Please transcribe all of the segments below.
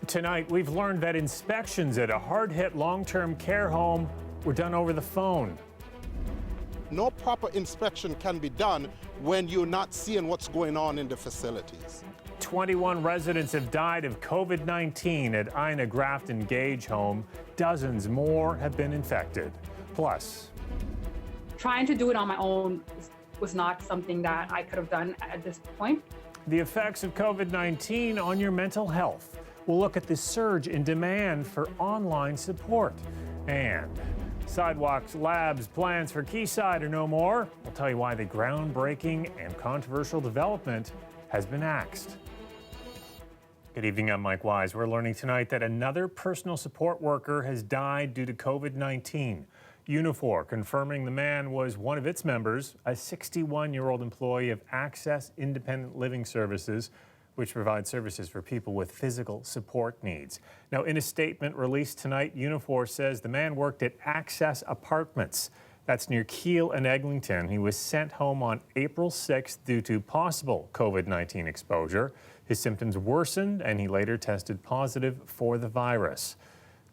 Tonight, we've learned that inspections at a hard-hit long-term care home were done over the phone. No proper inspection can be done when you're not seeing what's going on in the facilities. 21 residents have died of COVID-19 at Ina Grafton Gage home. Dozens more have been infected. Plus, trying to do it on my own was not something that I could have done at this point. the effects of COVID-19 on your mental health. We'll look at the surge in demand for online support. And Sidewalks Labs plans for Quayside are no more. We'll tell you why the groundbreaking and controversial development has been axed. Good evening, I'm Mike Wise. We're learning tonight that another personal support worker has died due to COVID-19. Unifor confirming the man was one of its members, a 61-year-old employee of Access Independent Living Services, which provides services for people with physical support needs. Now, in a statement released tonight, Unifor says the man worked at Access Apartments. That's near Keele and Eglinton. He was sent home on April 6th due to possible COVID-19 exposure. His symptoms worsened and he later tested positive for the virus.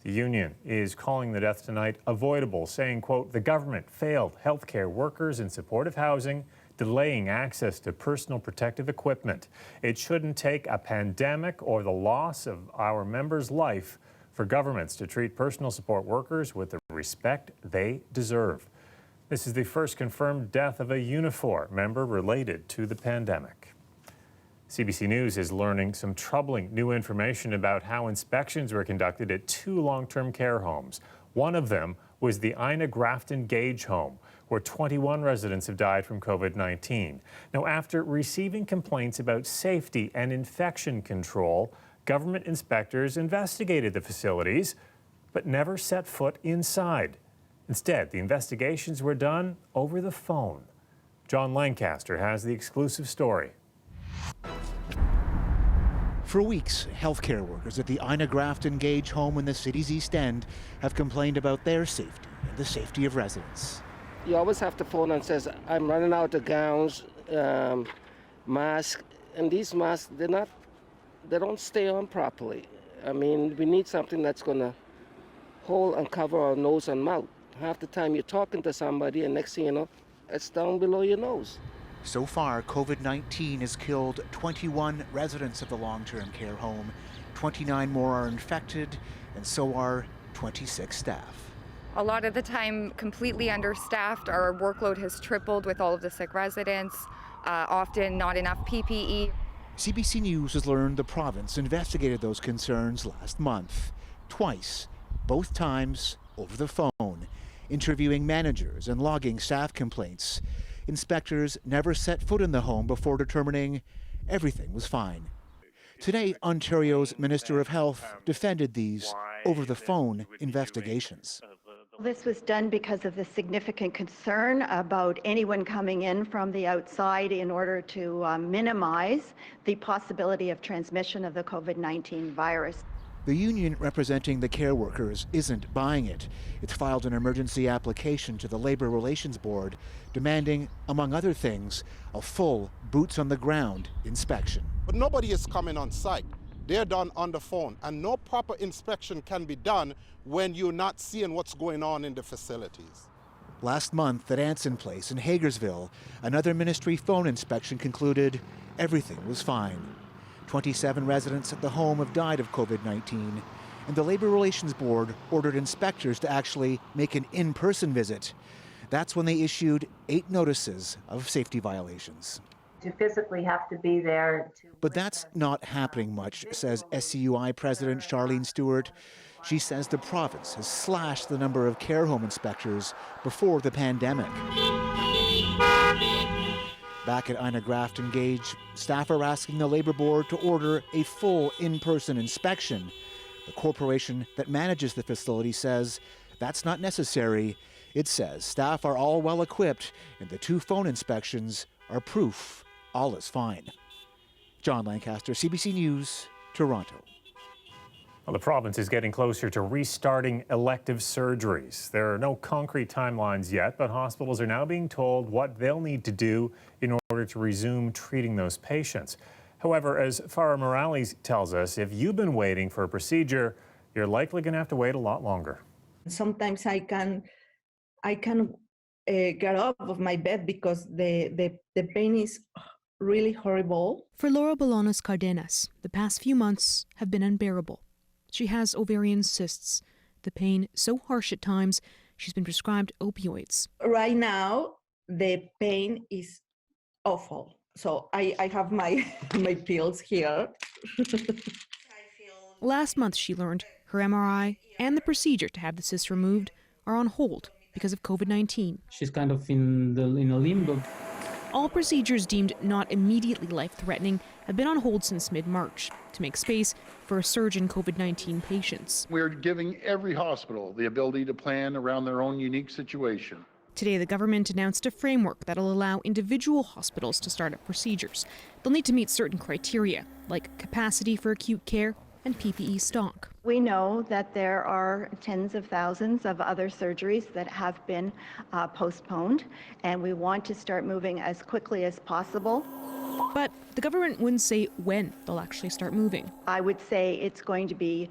The union is calling the death tonight avoidable, saying, quote, the government failed healthcare workers in supportive housing, delaying access to personal protective equipment. It shouldn't take a pandemic or the loss of our members' life for governments to treat personal support workers with the respect they deserve. This is the first confirmed death of a Unifor member related to the pandemic. CBC News is learning some troubling new information about how inspections were conducted at two long-term care homes. One of them was the Ina Grafton Gage home, where 21 residents have died from COVID-19. Now, after receiving complaints about safety and infection control, government inspectors investigated the facilities, but never set foot inside. Instead, the investigations were done over the phone. John Lancaster has the exclusive story. For weeks, healthcare workers at the Ina Grafton Gage home in the city's East End have complained about their safety and the safety of residents. You always have to phone and says, I'm running out of gowns, masks, and these masks, they don't stay on properly. I mean, we need something that's going to hold and cover our nose and mouth. Half the time you're talking to somebody and next thing you know, it's down below your nose. So far, COVID-19 has killed 21 residents of the long-term care home. 29 more are infected, and so are 26 staff. A lot of the time, completely understaffed. Our workload has tripled with all of the sick residents, often not enough PPE. CBC News has learned the province investigated those concerns last month, twice, both times over the phone, interviewing managers and logging staff complaints. Inspectors never set foot in the home before determining everything was fine. Today, Ontario's Minister of Health defended these over-the-phone investigations. This was done because of the significant concern about anyone coming in from the outside in order to minimize the possibility of transmission of the COVID-19 virus. The union representing the care workers isn't buying it. It's filed an emergency application to the Labour Relations Board demanding, among other things, a full boots-on-the-ground inspection. But nobody is coming on site. They're done on the phone, and no proper inspection can be done when you're not seeing what's going on in the facilities. Last month at Anson Place in Hagersville, another ministry phone inspection concluded everything was fine. 27 residents at the home have died of COVID-19, and the Labour Relations Board ordered inspectors to actually make an in-person visit. That's when they issued 8 notices of safety violations. To physically have to be there. But that's not happening much, says SCUI President Charlene Stewart. She says the province has slashed the number of care home inspectors before the pandemic. Back at Ina Grafton Gage, staff are asking the Labour Board to order a full in-person inspection. The corporation that manages the facility says that's not necessary. It says staff are all well equipped and the 2 phone inspections are proof all is fine. John Lancaster, CBC News, Toronto. Well, the province is getting closer to restarting elective surgeries. There are no concrete timelines yet, but hospitals are now being told what they'll need to do in order to resume treating those patients. However, as Farah Morales tells us, if you've been waiting for a procedure, you're likely going to have to wait a lot longer. Sometimes I can get up of my bed because the pain is really horrible. For Laura Bolanos Cardenas, the past few months have been unbearable. She has ovarian cysts. The pain so harsh at times, she's been prescribed opioids. Right now, the pain is awful. So I have my pills here. Last month, she learned her MRI and the procedure to have the cysts removed are on hold because of COVID-19. She's kind of in a limbo. All procedures deemed not immediately life-threatening have been on hold since mid-March to make space for a surge in COVID-19 patients. We're giving every hospital the ability to plan around their own unique situation. Today, the government announced a framework that'll allow individual hospitals to start up procedures. They'll need to meet certain criteria, like capacity for acute care and PPE stock. We know that there are tens of thousands of other surgeries that have been postponed, and we want to start moving as quickly as possible. But the government wouldn't say when they'll actually start moving. I would say it's going to be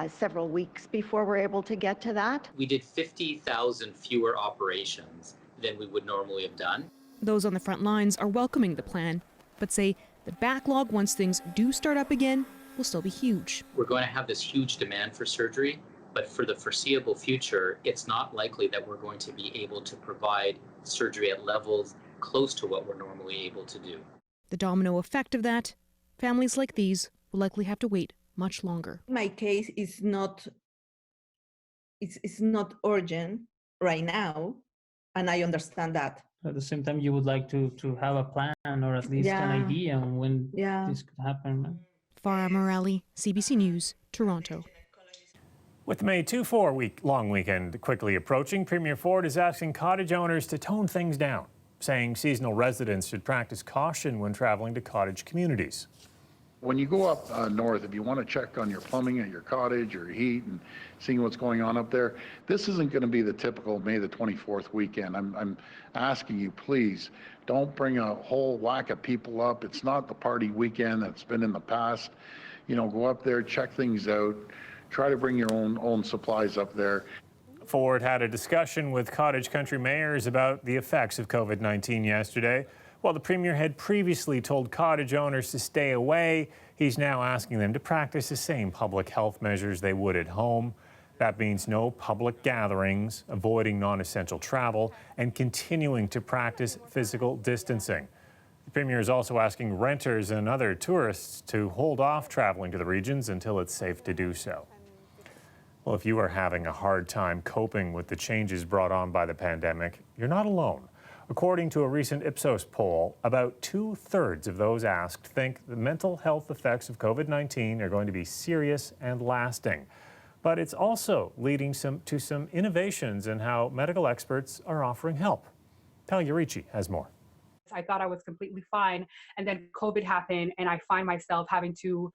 several weeks before we're able to get to that. We did 50,000 fewer operations than we would normally have done. Those on the front lines are welcoming the plan, but say the backlog once things do start up again will still be huge. We're going to have this huge demand for surgery, but for the foreseeable future, it's not likely that we're going to be able to provide surgery at levels close to what we're normally able to do. The domino effect of that, families like these will likely have to wait much longer. My case is not urgent right now, and I understand that. At the same time, you would like to have a plan or at least an idea on when this could happen. Farah Morales, CBC News, Toronto. With the May 2-4 long weekend quickly approaching, Premier Ford is asking cottage owners to tone things down, saying seasonal residents should practice caution when traveling to cottage communities. When you go up north, if you want to check on your plumbing at your cottage or heat and seeing what's going on up there, this isn't going to be the typical May the 24th weekend. I'm asking you, please, don't bring a whole whack of people up. It's not the party weekend that's been in the past. You know, go up there, check things out, try to bring your own supplies up there. Ford had a discussion with cottage country mayors about the effects of COVID-19 yesterday. While the Premier had previously told cottage owners to stay away, he's now asking them to practice the same public health measures they would at home. That means no public gatherings, avoiding non-essential travel, and continuing to practice physical distancing. The Premier is also asking renters and other tourists to hold off traveling to the regions until it's safe to do so. Well, if you are having a hard time coping with the changes brought on by the pandemic, you're not alone. According to a recent Ipsos poll, about 2/3 of those asked think the mental health effects of COVID-19 are going to be serious and lasting. But it's also leading to some innovations in how medical experts are offering help. Talia Ricci has more. I thought I was completely fine, and then COVID happened, and I find myself having to,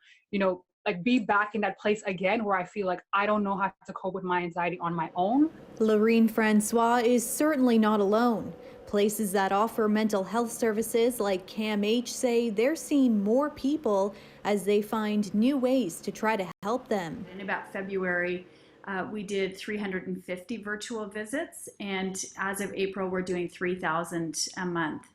be back in that place again where I feel like I don't know how to cope with my anxiety on my own. Lorene Francois is certainly not alone. Places that offer mental health services like CAMH say they're seeing more people as they find new ways to try to help them. In about February, we did 350 virtual visits, and as of April, we're doing 3,000 a month.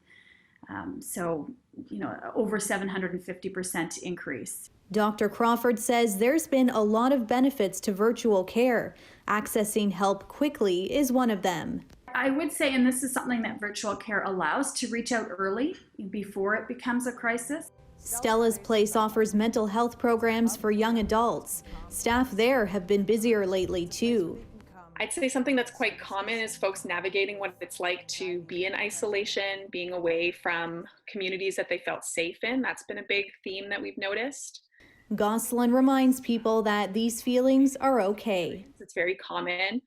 Over 750% increase. Dr. Crawford says there's been a lot of benefits to virtual care. Accessing help quickly is one of them. I would say, and this is something that virtual care allows, to reach out early before it becomes a crisis. Stella's Place offers mental health programs for young adults. Staff there have been busier lately too. I'd say something that's quite common is folks navigating what it's like to be in isolation, being away from communities that they felt safe in. That's been a big theme that we've noticed. Gosselin reminds people that these feelings are okay. It's very common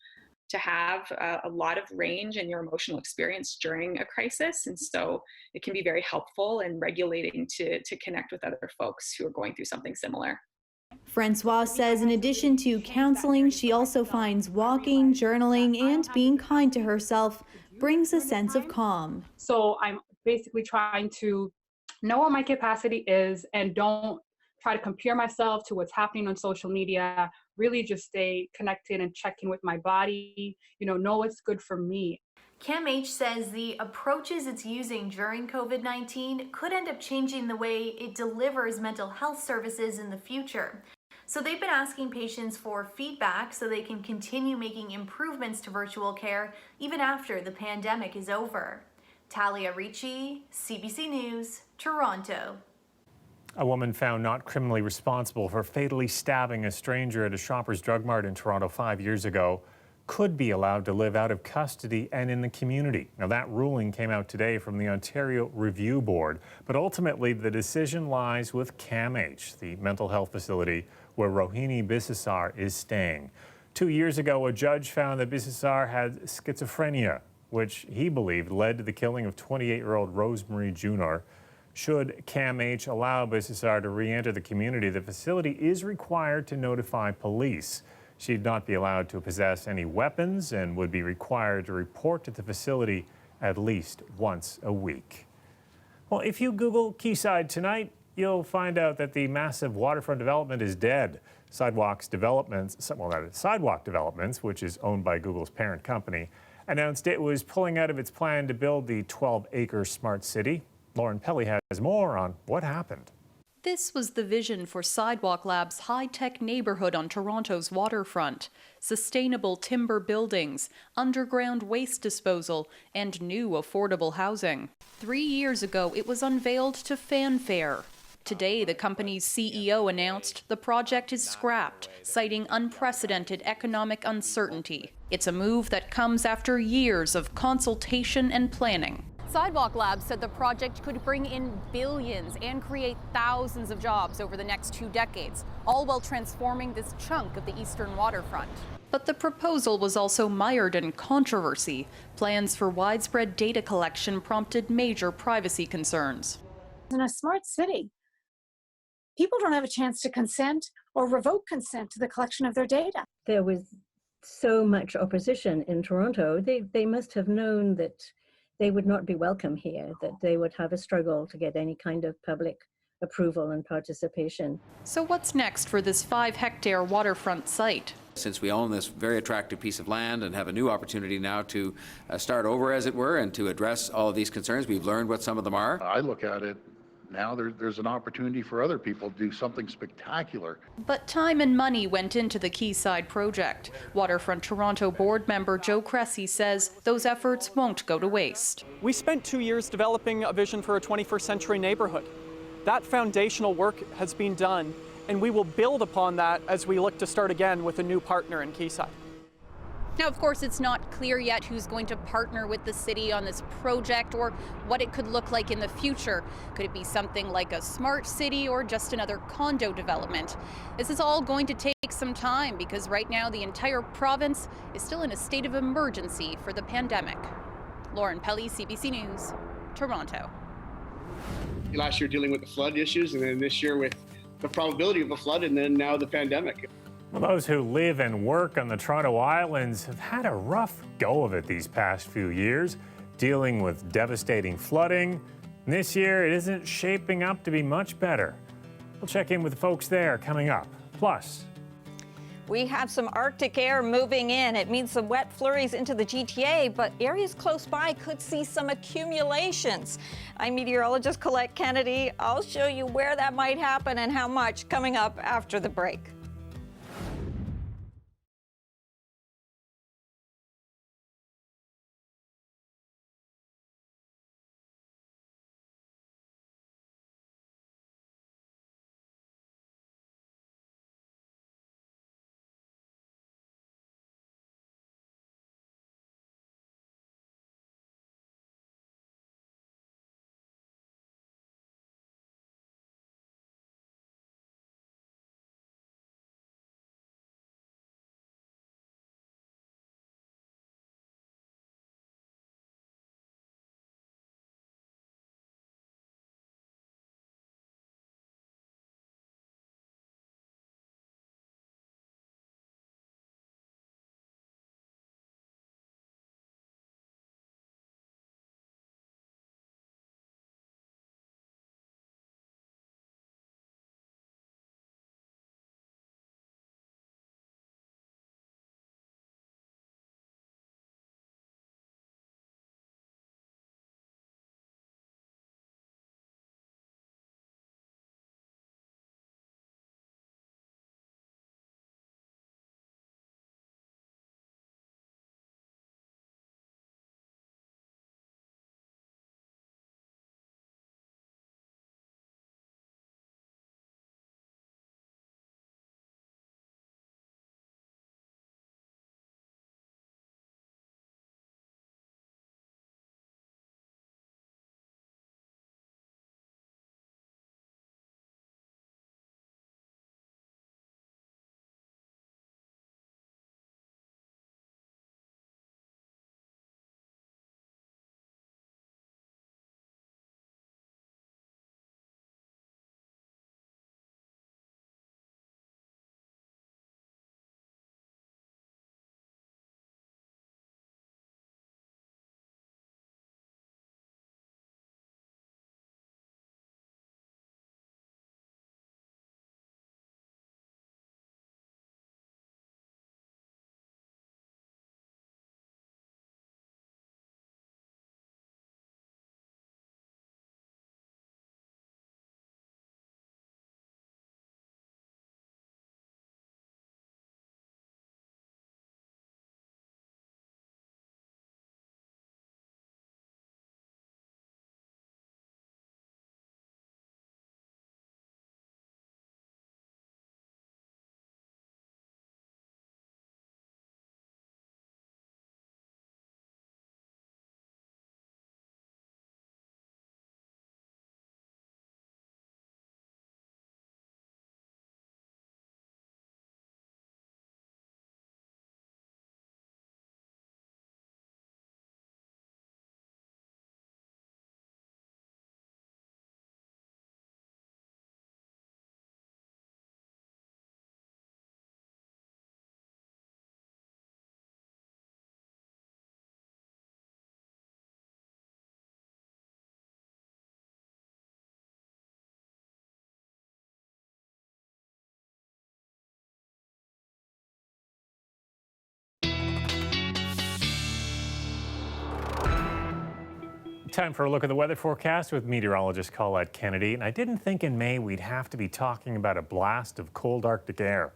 to have a lot of range in your emotional experience during a crisis, and so it can be very helpful in regulating to connect with other folks who are going through something similar. Francois says in addition to counseling, she also finds walking, journaling, and being kind to herself brings a sense of calm. So I'm basically trying to know what my capacity is and don't try to compare myself to what's happening on social media. Really just stay connected and check in with my body, know what's good for me. CAMH says the approaches it's using during COVID-19 could end up changing the way it delivers mental health services in the future. So they've been asking patients for feedback so they can continue making improvements to virtual care even after the pandemic is over. Talia Ricci, CBC News, Toronto. A woman found not criminally responsible for fatally stabbing a stranger at a Shoppers Drug Mart in Toronto 5 years ago could be allowed to live out of custody and in the community. Now, that ruling came out today from the Ontario Review Board, but ultimately the decision lies with CAMH, the mental health facility where Rohini Bisesar is staying. 2 years ago, a judge found that Bisesar had schizophrenia, which he believed led to the killing of 28-year-old Rosemary Junor. Should CAMH allow Bisesar to re-enter the community, the facility is required to notify police. She'd not be allowed to possess any weapons and would be required to report to the facility at least once a week. Well, if you Google Quayside tonight, you'll find out that the massive waterfront development is dead. Sidewalk Developments, which is owned by Google's parent company, announced it was pulling out of its plan to build the 12-acre smart city. Lauren Pelly has more on what happened. This was the vision for Sidewalk Lab's high-tech neighborhood on Toronto's waterfront. Sustainable timber buildings, underground waste disposal, and new affordable housing. 3 years ago, it was unveiled to fanfare. Today, the company's CEO announced the project is scrapped, citing unprecedented economic uncertainty. It's a move that comes after years of consultation and planning. Sidewalk Labs said the project could bring in billions and create thousands of jobs over the next 2 decades, all while transforming this chunk of the eastern waterfront. But the proposal was also mired in controversy. Plans for widespread data collection prompted major privacy concerns. In a smart city, people don't have a chance to consent or revoke consent to the collection of their data. There was so much opposition in Toronto. They must have known that they would not be welcome here, that they would have a struggle to get any kind of public approval and participation. So what's next for this 5-hectare waterfront site? Since we own this very attractive piece of land and have a new opportunity now to start over, as it were, and to address all of these concerns, we've learned what some of them are. I look at it now, there's an opportunity for other people to do something spectacular. But time and money went into the Quayside project. Waterfront Toronto board member Joe Cressy says those efforts won't go to waste. We spent 2 years developing a vision for a 21st century neighborhood. That foundational work has been done, and we will build upon that as we look to start again with a new partner in Quayside. Now, of course, it's not clear yet who's going to partner with the city on this project or what it could look like in the future. Could it be something like a smart city or just another condo development? This is all going to take some time because right now the entire province is still in a state of emergency for the pandemic. Lauren Pelly, CBC News, Toronto. Last year dealing with the flood issues, and then this year with the probability of a flood, and then now the pandemic. Well, those who live and work on the Toronto Islands have had a rough go of it these past few years, dealing with devastating flooding. And this year, it isn't shaping up to be much better. We'll check in with the folks there coming up. Plus, we have some Arctic air moving in. It means some wet flurries into the GTA, but areas close by could see some accumulations. I'm meteorologist Colette Kennedy. I'll show you where that might happen and how much coming up after the break. Time for a look at the weather forecast with meteorologist Colette Kennedy. And I didn't think in May we'd have to be talking about a blast of cold Arctic air.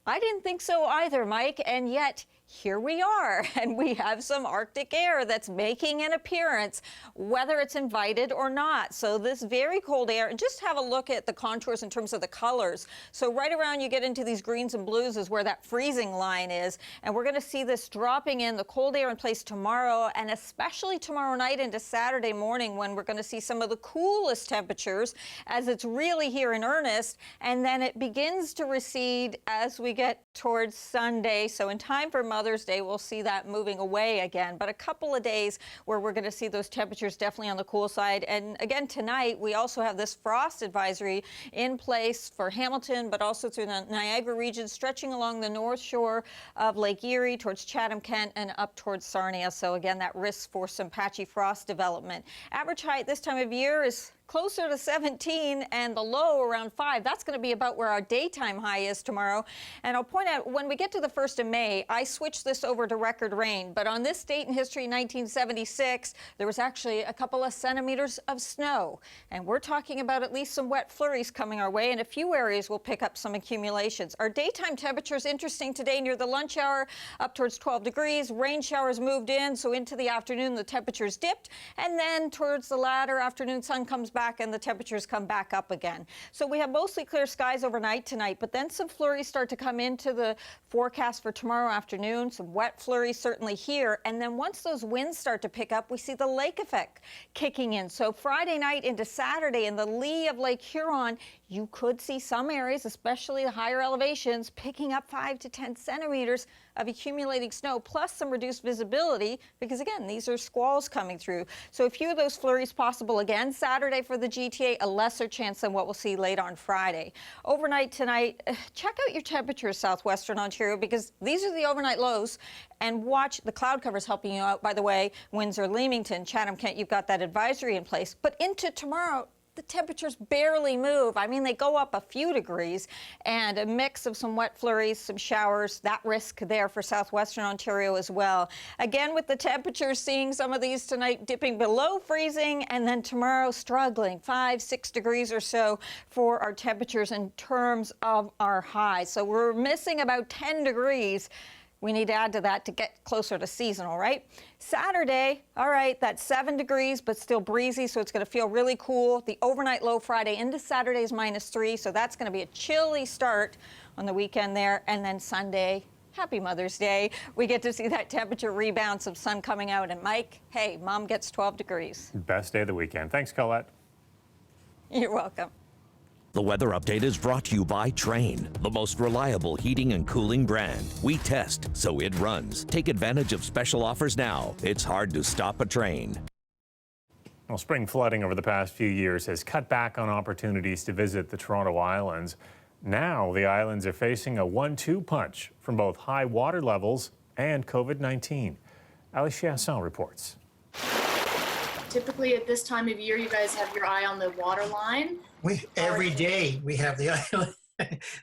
I didn't think so either, Mike, and yet here we are, and we have some Arctic air that's making an appearance, whether it's invited or not. So this very cold air, and just have a look at the contours in terms of the colors. So right around you get into these greens and blues is where that freezing line is, and we're going to see this dropping in, the cold air in place tomorrow, and especially tomorrow night into Saturday morning when we're going to see some of the coolest temperatures as it's really here in earnest, and then it begins to recede as we get towards Sunday. So in time for Mother's Day, we'll see that moving away again. But a couple of days where we're going to see those temperatures definitely on the cool side. And again, tonight, we also have this frost advisory in place for Hamilton, but also through the Niagara region, stretching along the north shore of Lake Erie towards Chatham-Kent and up towards Sarnia. So again, that risk for some patchy frost development. Average height this time of year is closer to 17 and the low around 5. That's going to be about where our daytime high is tomorrow. And I'll point out, when we get to the 1st of May, I switched this over to record rain. But on this date in history, 1976, there was actually a couple of centimeters of snow. And we're talking about at least some wet flurries coming our way, and a few areas will pick up some accumulations. Our daytime temperature is interesting today near the lunch hour, up towards 12 degrees. Rain showers moved in, so into the afternoon, the temperatures dipped. And then towards the latter afternoon, sun comes back and the temperatures come back up again. So we have mostly clear skies overnight tonight, but then some flurries start to come into the forecast for tomorrow afternoon, some wet flurries certainly here. And then once those winds start to pick up, we see the lake effect kicking in. So Friday night into Saturday in the lee of Lake Huron, you could see some areas, especially the higher elevations, picking up 5 to 10 centimeters of accumulating snow, plus some reduced visibility, because again, these are squalls coming through. So a few of those flurries possible again Saturday for the GTA, a lesser chance than what we'll see late on Friday. Overnight tonight, check out your temperatures, southwestern Ontario, because these are the overnight lows. And watch, the cloud cover's helping you out, by the way. Windsor, Leamington, Chatham-Kent, you've got that advisory in place. But into tomorrow, the temperatures barely move. I mean, they go up a few degrees, and a mix of some wet flurries, some showers, that risk there for southwestern Ontario as well. Again, with the temperatures, seeing some of these tonight dipping below freezing, and then tomorrow struggling 5, 6 degrees or so for our temperatures in terms of our highs. So we're missing about 10 degrees. We need to add to that to get closer to seasonal, right? Saturday, all right, that's 7 degrees, but still breezy, so it's going to feel really cool. The overnight low Friday into Saturday is -3, so that's going to be a chilly start on the weekend there. And then Sunday, happy Mother's Day, we get to see that temperature rebound, some sun coming out. And Mike, hey, Mom gets 12 degrees. Best day of the weekend. Thanks, Colette. You're welcome. The weather update is brought to you by Trane, the most reliable heating and cooling brand. We test, so it runs. Take advantage of special offers now. It's hard to stop a Trane. Well, spring flooding over the past few years has cut back on opportunities to visit the Toronto Islands. Now the islands are facing a 1-2 punch from both high water levels and COVID-19. Ali Chiasson reports. Typically at this time of year, you guys have your eye on the water line. Every day we have the island.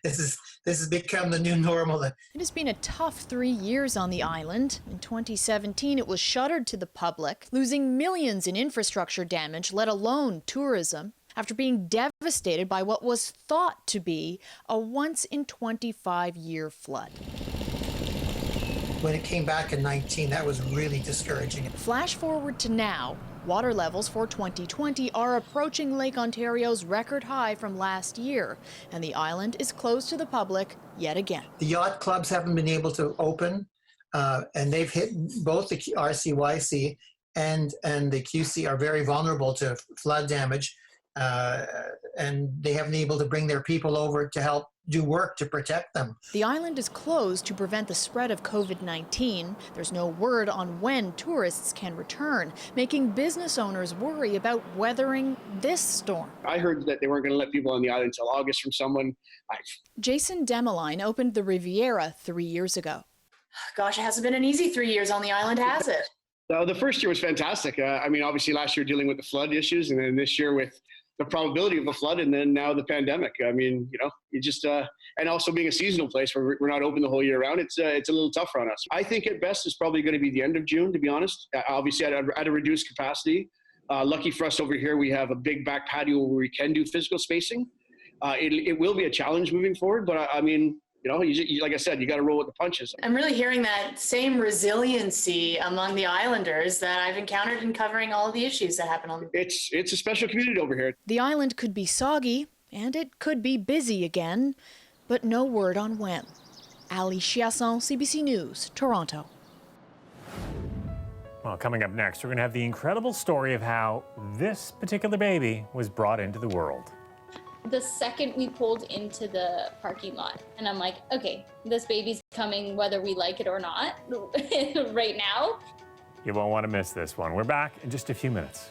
This has become the new normal. It has been a tough 3 years on the island. In 2017, it was shuttered to the public, losing millions in infrastructure damage, let alone tourism, after being devastated by what was thought to be a once-in-25-year flood. When it came back in 19, that was really discouraging. Flash forward to now. Water levels for 2020 are approaching Lake Ontario's record high from last year, and the island is closed to the public yet again. The yacht clubs haven't been able to open, and they've hit both the RCYC and the QC are very vulnerable to flood damage, and they haven't been able to bring their people over to help do work to protect them. The island is closed to prevent the spread of COVID-19. There's no word on when tourists can return, making business owners worry about weathering this storm. I heard that they weren't going to let people on the island until August from someone. Jason Demeline opened the Riviera 3 years ago. Gosh, it hasn't been an easy 3 years on the island, has it? The first year was fantastic. I mean, obviously last year dealing with the flood issues, and then this year with the probability of a flood, and then now the pandemic. I mean, you know, you just and also being a seasonal place where we're not open the whole year round, it's a little tougher on us. I think at best it's probably going to be the end of June, to be honest. Obviously at a reduced capacity, Lucky for us over here, we have a big back patio where we can do physical spacing. It will be a challenge moving forward, but I mean, like I said, you got to roll with the punches. I'm really hearing that same resiliency among the Islanders that I've encountered in covering all of the issues that happen on. It's a special community over here. The island could be soggy and it could be busy again, but no word on when. Ali Chiasson, CBC News, Toronto. Well, coming up next, we're going to have the incredible story of how this particular baby was brought into the world. The second we pulled into the parking lot, and I'm like, okay, this baby's coming whether we like it or not right now. You won't want to miss this one. We're back in just a few minutes.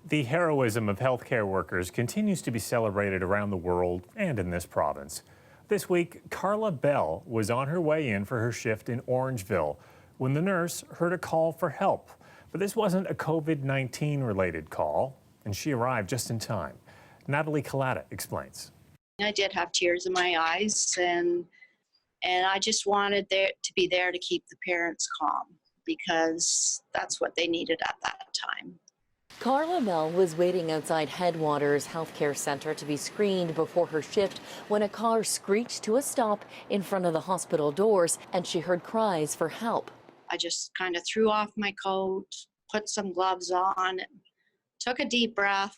The heroism of healthcare workers continues to be celebrated around the world and in this province. This week, Carla Bell was on her way in for her shift in Orangeville when the nurse heard a call for help. But this wasn't a COVID-19 related call, and she arrived just in time. Natalie Collada explains. I did have tears in my eyes, and I just wanted to be there to keep the parents calm because that's what they needed at that time. Carla Bell was waiting outside Headwaters Healthcare Center to be screened before her shift when a car screeched to a stop in front of the hospital doors and she heard cries for help. I just kind of threw off my coat, put some gloves on, took a deep breath,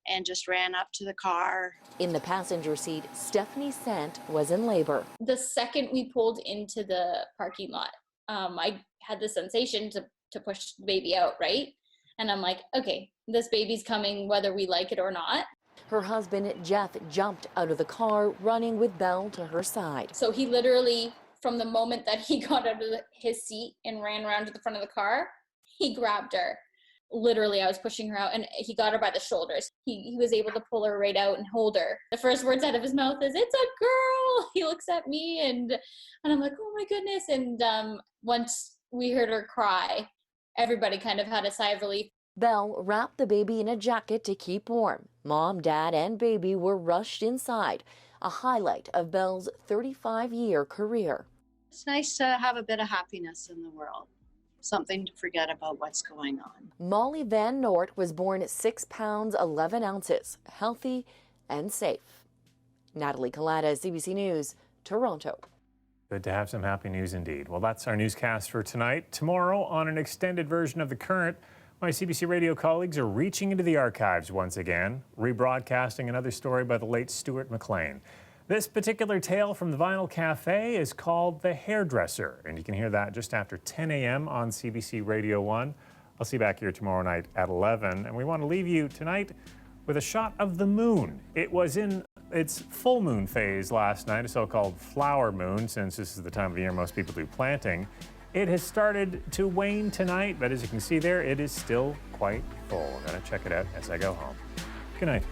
and just ran up to the car. In the passenger seat, Stephanie Sant was in labor. The second we pulled into the parking lot, I had the sensation to push the baby out, right? And I'm like, okay, this baby's coming whether we like it or not. Her husband, Jeff, jumped out of the car, running with Belle to her side. So he literally, from the moment that he got out of his seat and ran around to the front of the car, he grabbed her. Literally, I was pushing her out and he got her by the shoulders. He was able to pull her right out and hold her. The first words out of his mouth is, "It's a girl." He looks at me and I'm like, oh my goodness. And once we heard her cry, everybody kind of had a sigh of relief. Belle wrapped the baby in a jacket to keep warm. Mom, Dad, and baby were rushed inside, a highlight of Belle's 35-year career. It's nice to have a bit of happiness in the world, something to forget about what's going on. Molly Van Noort was born at 6 pounds 11 ounces, healthy and safe. Natalie Collada, CBC News, Toronto. Good to have some happy news indeed. Well, that's our newscast for tonight. Tomorrow, on an extended version of The Current, my CBC radio colleagues are reaching into the archives once again, rebroadcasting another story by the late Stuart McLean. This particular tale from the Vinyl Cafe is called The Hairdresser, and you can hear that just after 10 a.m. on CBC Radio 1. I'll see you back here tomorrow night at 11, and we want to leave you tonight with a shot of the moon. It was in its full moon phase last night, a so-called flower moon, since this is the time of year most people do planting. It has started to wane tonight, but as you can see there, it is still quite full. I'm going to check it out as I go home. Good night.